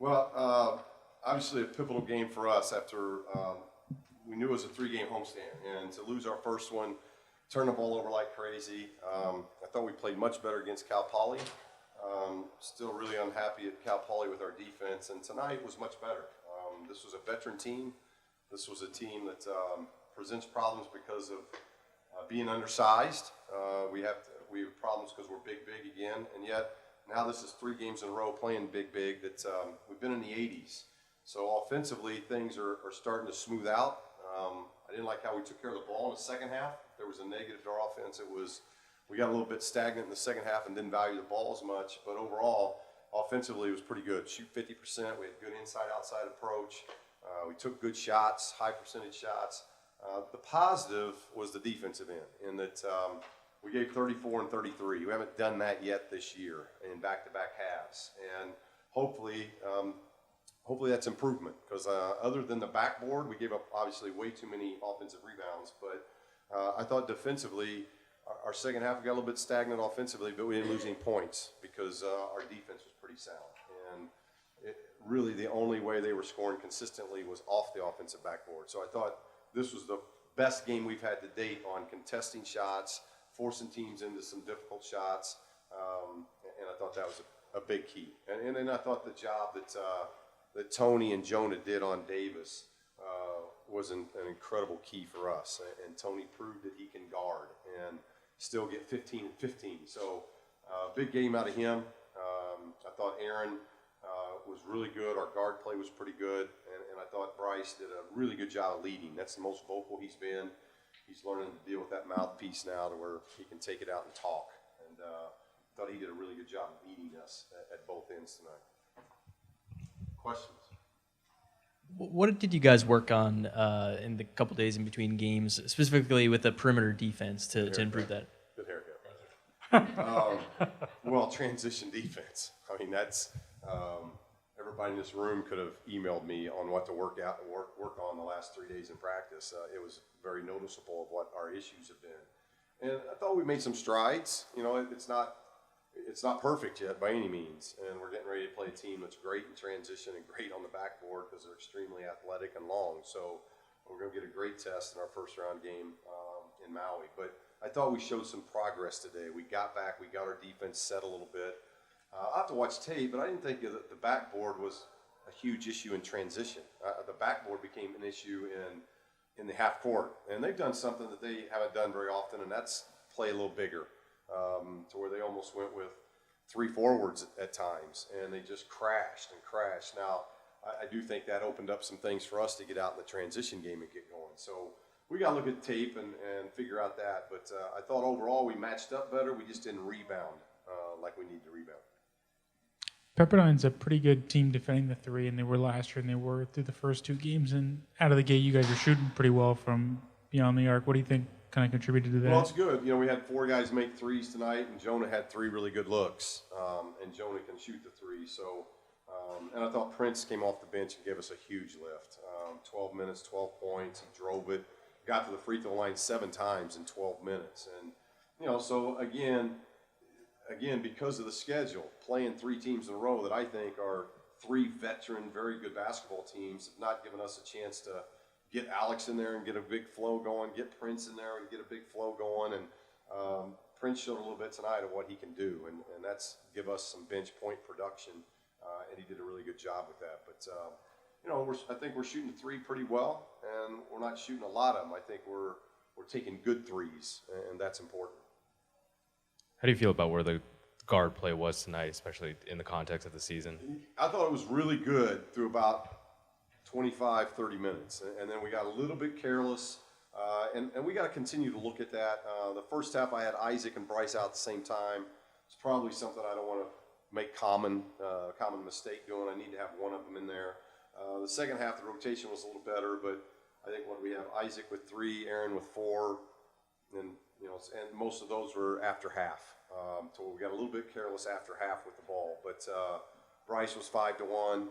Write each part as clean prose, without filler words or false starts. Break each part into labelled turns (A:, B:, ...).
A: Well, obviously a pivotal game for us after we knew it was a 3-game homestand, and to lose our first one, turn the ball over like crazy. I thought we played much better against Cal Poly. Still really unhappy at Cal Poly with our defense, and tonight was much better. This was a veteran team. This was a team that presents problems because of being undersized. We have problems because we're big again, and yet now this is 3 games in a row playing big that we've been in the 80s. So offensively, things are starting to smooth out. I didn't like how we took care of the ball in the second half. There was a negative to our offense. We got a little bit stagnant in the second half and didn't value the ball as much. But overall, offensively, it was pretty good. Shoot 50%. We had good inside-outside approach. We took good shots, high percentage shots. The positive was the defensive end, in that we gave 34 and 33. We haven't done that yet this year in back-to-back halves. And hopefully that's improvement, because other than the backboard, we gave up obviously way too many offensive rebounds. But I thought defensively, our second half got a little bit stagnant offensively, but we didn't lose any points because our defense was pretty sound. And really the only way they were scoring consistently was off the offensive backboard. So I thought this was the best game we've had to date on contesting shots, forcing teams into some difficult shots, and I thought that was a big key. And then I thought the job that Tony and Jonah did on Davis was an incredible key for us. And Tony proved that he can guard and still get 15 and 15. So big game out of him. I thought Aaron was really good. Our guard play was pretty good. And I thought Bryce did a really good job of leading. That's the most vocal he's been. He's learning to deal with that mouthpiece now to where he can take it out and talk. And thought he did a really good job of leading us at both ends tonight. Questions?
B: What did you guys work on in the couple days in between games, specifically with the perimeter defense to improve that?
A: Good haircut. Well, transition defense. I mean, that's everybody in this room could have emailed me on what to work on the last 3 days in practice. It was very noticeable of what our issues have been, and I thought we made some strides. You know, it's not perfect yet by any means, and we're getting ready to play a team that's great in transition and great on the backboard because they're extremely athletic and long. So we're going to get a great test in our first round game in Maui. But I thought we showed some progress today. We got back. We got our defense set a little bit. I'll have to watch tape, but I didn't think that the backboard was a huge issue in transition. The backboard became an issue in the half court, and they've done something that they haven't done very often, and that's play a little bigger. To where they almost went with 3 forwards at times, and they just crashed. Now, I do think that opened up some things for us to get out in the transition game and get going. So we got to look at tape and figure out that. But I thought overall we matched up better. We just didn't rebound like we need to rebound.
C: Pepperdine's a pretty good team defending the 3, and they were last year, and they were through the first 2 games. And out of the gate, you guys are shooting pretty well from beyond the arc. What do you think kind of contributed to that?
A: Well, it's good. You know, we had 4 guys make threes tonight, and Jonah had 3 really good looks. And Jonah can shoot the 3. So, and I thought Prince came off the bench and gave us a huge lift. 12 minutes, 12 points. He drove it, got to the free throw line 7 times in 12 minutes. And, you know, so again, because of the schedule, playing 3 teams in a row that I think are 3 veteran, very good basketball teams, have not given us a chance to get Alex in there and get a big flow going, get Prince in there and get a big flow going. And Prince showed a little bit tonight of what he can do, and that's give us some bench point production, and he did a really good job with that. But, you know, I think we're shooting the 3 pretty well, and we're not shooting a lot of them. I think we're taking good threes, and that's important.
D: How do you feel about where the guard play was tonight, especially in the context of the season?
A: I thought it was really good through about 25, 30 minutes. And then we got a little bit careless, and we got to continue to look at that. The first half I had Isaac and Bryce out at the same time. It's probably something I don't want to make common mistake doing. I need to have one of them in there. The second half, the rotation was a little better, but I think when we have Isaac with 3, Aaron with 4, and you know, and most of those were after half. So we got a little bit careless after half with the ball, but Bryce was 5 to 1.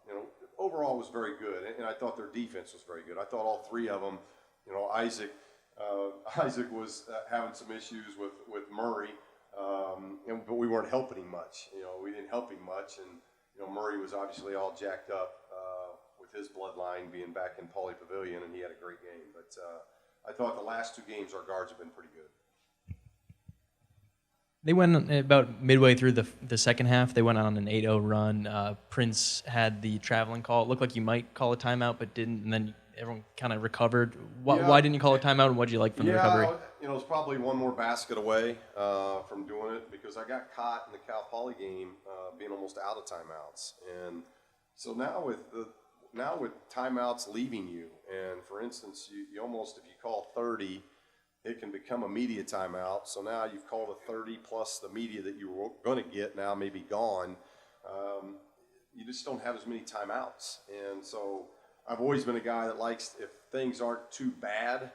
A: You know, overall was very good, and I thought their defense was very good. I thought all 3 of them. You know, Isaac was having some issues with Murray, but we weren't helping him much. You know, we didn't help him much, and Murray was obviously all jacked up with his bloodline being back in Pauley Pavilion, and he had a great game. But I thought the last 2 games our guards have been pretty good.
B: They went about midway through the second half. They went on an 8-0 run. Prince had the traveling call. It looked like you might call a timeout, but didn't, and then everyone kind of recovered. Why didn't you call a timeout, and what did you like from the recovery?
A: It was probably one more basket away from doing it because I got caught in the Cal Poly game being almost out of timeouts. And so now with timeouts leaving you, and for instance, you almost, if you call 30, it can become a media timeout. So now you've called a 30 plus the media that you were going to get now may be gone. You just don't have as many timeouts. And so I've always been a guy that likes, if things aren't too bad,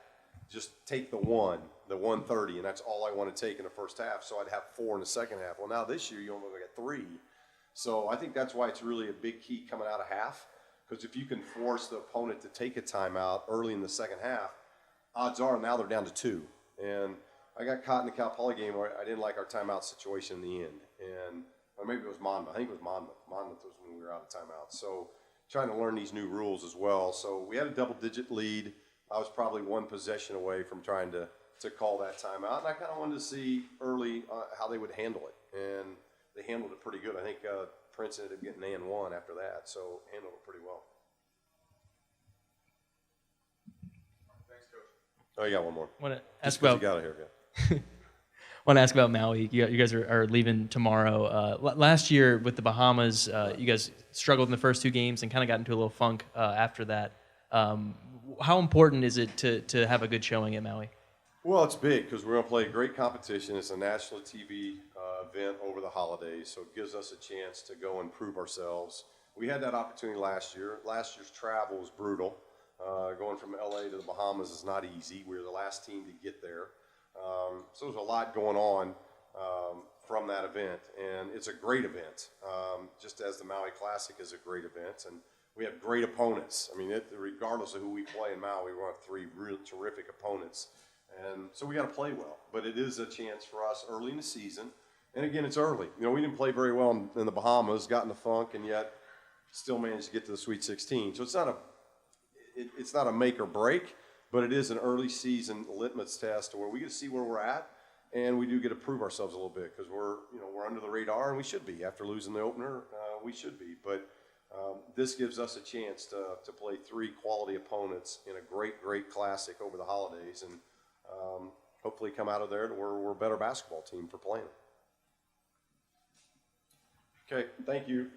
A: just take the 130, and that's all I want to take in the first half. So I'd have 4 in the second half. Well, now this year you only get 3. So I think that's why it's really a big key coming out of half, because if you can force the opponent to take a timeout early in the second half, odds are now they're down to 2. And I got caught in the Cal Poly game where I didn't like our timeout situation in the end. Or maybe it was Monmouth. I think it was Monmouth. Monmouth was when we were out of timeout. So trying to learn these new rules as well. So we had a double-digit lead. I was probably 1 possession away from trying to call that timeout. And I kind of wanted to see early how they would handle it. And they handled it pretty good. I think Prince ended up getting an and 1 after that. So handled it pretty well. Oh, you got one more.
B: Want to
A: Just
B: ask
A: 'cause
B: about?
A: you got it here, yeah.
B: Want to ask about Maui? You guys are leaving tomorrow. Last year with the Bahamas, you guys struggled in the first 2 games and kind of got into a little funk after that. How important is it to have a good showing at Maui?
A: Well, it's big because we're going to play a great competition. It's a national TV event over the holidays, so it gives us a chance to go and prove ourselves. We had that opportunity last year. Last year's travel was brutal. Going from LA to the Bahamas is not easy. We were the last team to get there. So there's a lot going on from that event, and it's a great event, just as the Maui Classic is a great event. And we have great opponents. I mean, regardless of who we play in Maui, we're going to have 3 real terrific opponents. And so we got to play well. But it is a chance for us early in the season. And again, it's early. We didn't play very well in the Bahamas, got in the funk, and yet still managed to get to the Sweet 16. So it's not a make or break, but it is an early season litmus test where we get to see where we're at, and we do get to prove ourselves a little bit because we're under the radar, and we should be. After losing the opener, we should be. But this gives us a chance to play 3 quality opponents in a great classic over the holidays, and hopefully come out of there to where we're a better basketball team for playing. Okay, thank you.